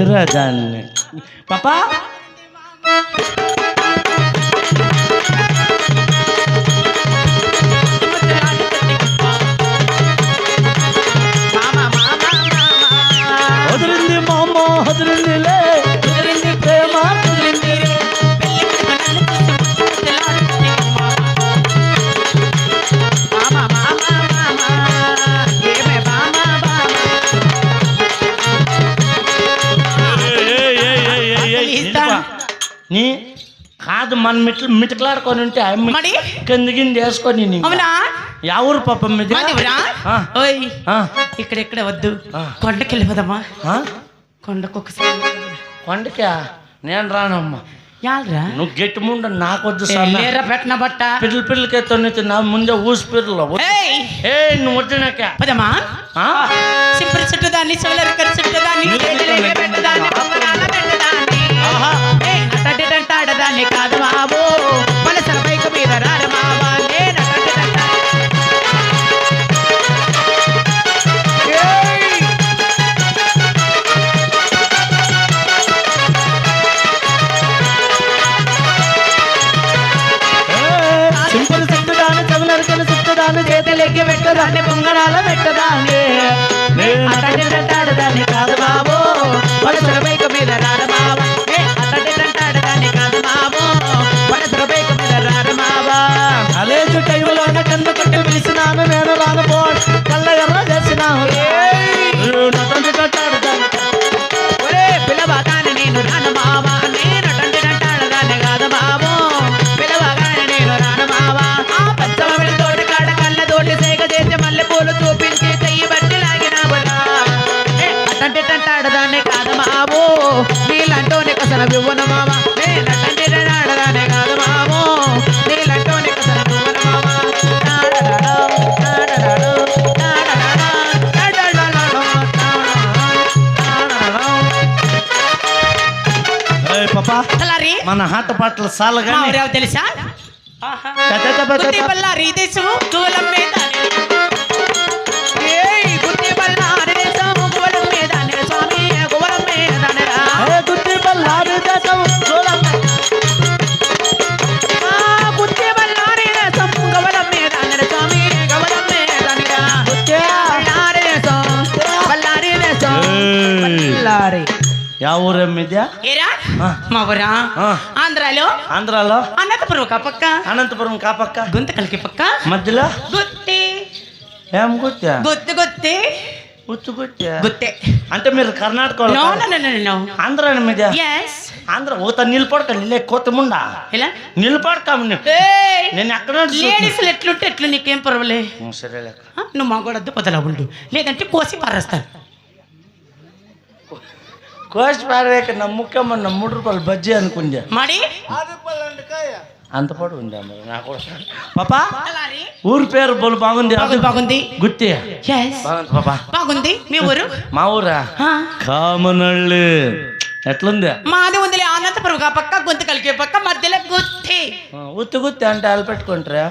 ముసిరాదాన్ని పాపా వదిలింది మామ వదిలిందిలే వదిలింది ప్రేమ వదిలింది నీ కాదు మన మిటకలాడుకొని ఉంటే కింద వేసుకొని ఎవరు పాపం మీద ఇక్కడెక్కడ వద్దు కొండకి వెళ్ళిపోదమ్మా కొండకు ఒకసారి కొండకా నేను రానమ్మా నువ్వు గట్టి ముందు నాకు వద్దు పెట్టిన బట్ట పిల్లలకి ఎత్తున్నది నా ముందే ఊసి పిల్లలు ఏ నువ్వు వద్దునాక పదమ్మా సింపుల్ చుట్టుదాన్ని చుట్టుదాన్ని కాదు బాబు మనసర బైక్ మీద రాడు బాబా సింపుల్ చుట్టుదాన్ని చెవులరికలు చుట్టుదాన్ని చేతులెక్కి పెట్టదాన్ని పొంగరాల పెట్టదాన్ని అట్టడాడదాన్ని కాదు బాబు మనసర బైక్ మీద రాడు బాబా అట్టడాడదాన్ని కాదు బాబు మనసర బైక్ మీద రాడు బాబా అలేజు టైములోన కన్ను కొట్టి పిలిచినాను నేను రానుపో కళ్ళ ఎర్ర చేసినాను పిల్లబాగానే నేను రాను బాబా నేను అట్టడాడదాన్ని కాదు బాబు పిల్లబాగానే నేను రాను బాబా పచ్చమడి తోటి కాడ కళ్ళ తోటి సేగ చేసి మల్లె పూలు చూపించి చెయ్యి బట్టి లాగిన అట్టడాడదాన్ని కాదు బాబు నీళ్ళంటోనే కసన వివ్వను మావా నేను అట్టడాడదాన్ని కాదు బాబు నీళ్ళంటోనే కసన వివ్వను మావా పాపా మన ఆట పాటలు సాలగా తెలుసా బల్లారి దేశం గోలం మీద గుత్తి బల్లారి దేశం గోలం మీద స్వామి గోలం మీద గుత్తి బల్లారి దేశం గోలం గుత్తి బల్లారి దేశం గోలం మీద స్వామి గోలం మీద బల్లారి దేశం బల్లారి యా ఊరే మీద మా ఊరా ఆంధ్రాలో అనంతపురం కాపక్క గుంతకల్కి పక్క మధ్యలో గుత్తి ఏం గుత్తా గుత్తి గుత్తే అంటే మీరు కర్ణాటక ఆంధ్ర మీద ఆంధ్ర ఊత నిలబడక కొత్త ముండా నిలబడక నేను ఎక్కడ లేడీస్లు ఎట్లుంటే ఎట్లు నీకేం పర్వాలే సరే నువ్వు మా కూడా పొదలా ఉండు లేదంటే కోసి పారేస్తాను కోసి పారేక నా ముఖ్యమ్మ నా ₹3 బజ్జీ అనుకుంది మరి అంత పాటు ఉందా మరి నాకు పాపా ఊరి పేరు బోలు బాగుంది బాగుంది గుత్తి పాపా బాగుంది మీ ఊరు మా ఊరా కామనల్లి ఎట్లుంది మాది ఉంది అనంతపురం పక్క గుంతకల్కి పక్క మధ్యలో గుత్తి గుత్తి అంటే అలా పెట్టుకుంటారా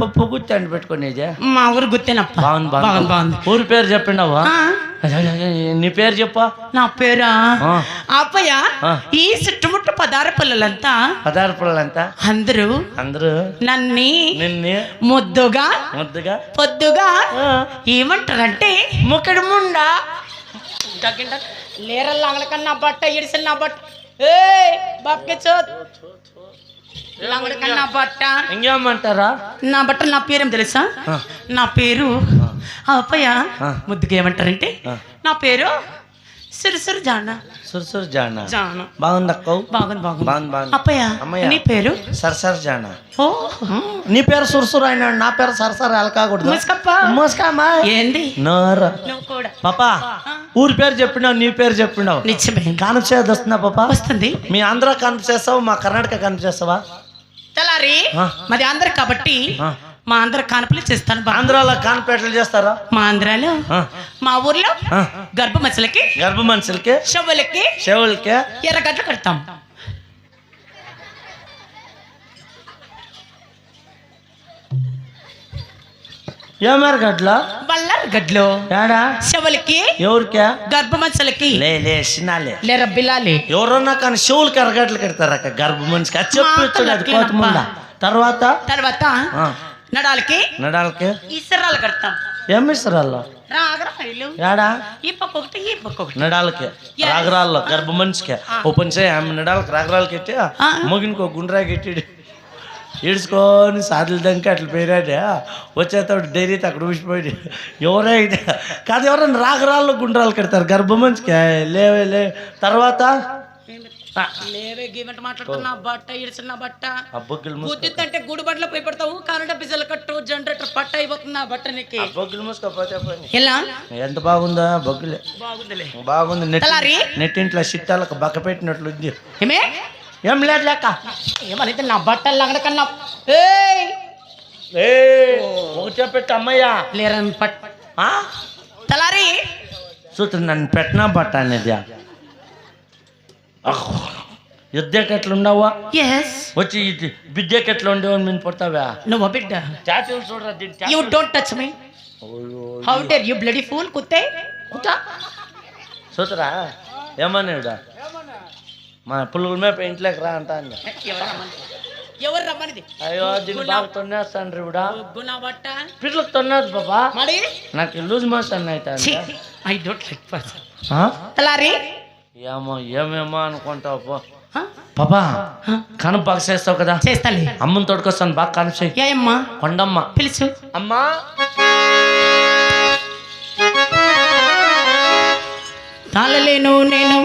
పప్పు గుత్తి అంటే పెట్టుకునేది మా ఊరు గుత్తేనప్ప బాగుంది ఊరి పేరు చెప్పిండవా నీ పేరు చెప్పా నా పేరా అప్పయ్య ఈ చుట్టుముట్టు పదార పిల్లలంతా అందరూ నిన్ను ముద్దుగా పొద్దుగా ఏమంటారంటే ముక్కడి ముండా లేరల్లా కన్నా బట్ట ఇడిసిన నా బట్ట బాప్కే కన్నా బట్ట ఇంకేమంటారా నా బట్ట నా పేరేం తెలుసా నా పేరు అప్పయ్య ముద్దుగా ఏమంటారంటే నా పేరు సురుసురు జానా బాగుంది బాగుంది అప్పయ్య నీ పేరు సరసర్ జానా నీ పేరు సురుసురు అయినా నా పేరు సరసర్ అలకాకూడదు ఏంది పాపా ఊరి పేరు చెప్పినావు నీ పేరు చెప్పినావు నిజమే కాన్పు చేసి వస్తుందా పాపా వస్తుంది మీ ఆంధ్ర కాన్పు చేస్తావు మా కర్ణాటక కాన్పు చేస్తావా తెల్లారి మాది ఆంధ్ర కాబట్టి మా ఆంధ్ర కాన్పులు చేస్తాను ఆంధ్రాలో కాన్పు ఎట్లా చేస్తారా మా ఆంధ్రాలో మా ఊర్లో గర్భ మనుషులకి చెవులకి ఎర్రగడ్డలు కడతాం ఏమరగడ్ల బల్లారి గడ్లో ఏడా శవలకి ఎవరికా గర్భమత్సలకి లే సినాలే లే రబ్బిలాలి ఎవరన్నా కానీ చెవులకి ఎరగట్లు కడతారక్క గర్భ మనిషికి అది చెప్పొచ్చు అది కోత ముందా తర్వాత తర్వాత నడాలకి ఇసరాలు కడతాం ఏం ఇస్తారాల్లో రాగరాలు ఏడా ఈ పక్క ఒకటి ఈ పక్క ఒకటి నడాలకి రాగరాల్లో గర్భ మనిషికి ఓపెన్ చేయి ఆమె నడాలకి రాగరాలకి ఎట్టి మొగినికి ఒక గుండ్రాకి ఎట్టి ఈడ్చుకొని సాదులు దంకి అట్లా పేరాడే వచ్చేటప్పుడు డైరీతో అక్కడ ఊసిపోయి ఎవరైతే కాదు ఎవరైనా రాగరాళ్ళు గుండ్రాలు కడతారు గర్భ మనిషికి లేవే తర్వాత లేవే గీవంట మాట్లాడుతున్నా బట్ట ఇడిసిన బట్ట గుద్దిద్దంటే గుడి బట్టలు పోయి పెడతావు కరెంట్ బిజలు కట్టు జనరేటర్ పట్ట అయిపోతుంది ఆ బట్ట నీకు బొగ్గులు మూసుకోపోతే ఎలా ఎంత బాగుందా బొగ్గులే బాగుందిలే బాగుంది నెట్టింట్లో సిట్టాలకు బక్క పెట్టినట్లు ఉంది ఏమే ఏం లేదు లేక ఏమనైతే నా బట్టలు లాగడ కన్నా ఒకటే పెట్టు అమ్మయ్యా లేరని పట్ తలారి చూస్తుంది నన్ను పెట్టినా బట్ట అనేది యుద్ధకెట్లుండవా వచ్చి బిడ్డకెట్లా ఉండేవా నేను పడతావా నువ్వు బిడ్డ చాచీలు చూడరా you don't touch me how dare you bloody fool కుత్తే కుతా చూతరా ఏమన్నాడు మా పులుగుల మీద ఇంట్లోకి రా అంటా ఎవరు రమ్మనిది అయ్యో దీన్ని బాగా తొన్నేస్తాను రేవుడా పిల్లలకు తొన్నది బాబా నాకు లూజ్ మోషన్ అవుతాను ఐ డోంట్ లైక్ పర్సన్ తలారి ఏమో ఏమేమో అనుకుంటావు పో పాపా కనుపు బాగా చేస్తావు కదా చేస్తాలే అమ్మని తోడుకొస్తాను బాగా కనుపు చేయి ఏమ్మా కొండమ్మ పిలుచు అమ్మా తాళలేను నేను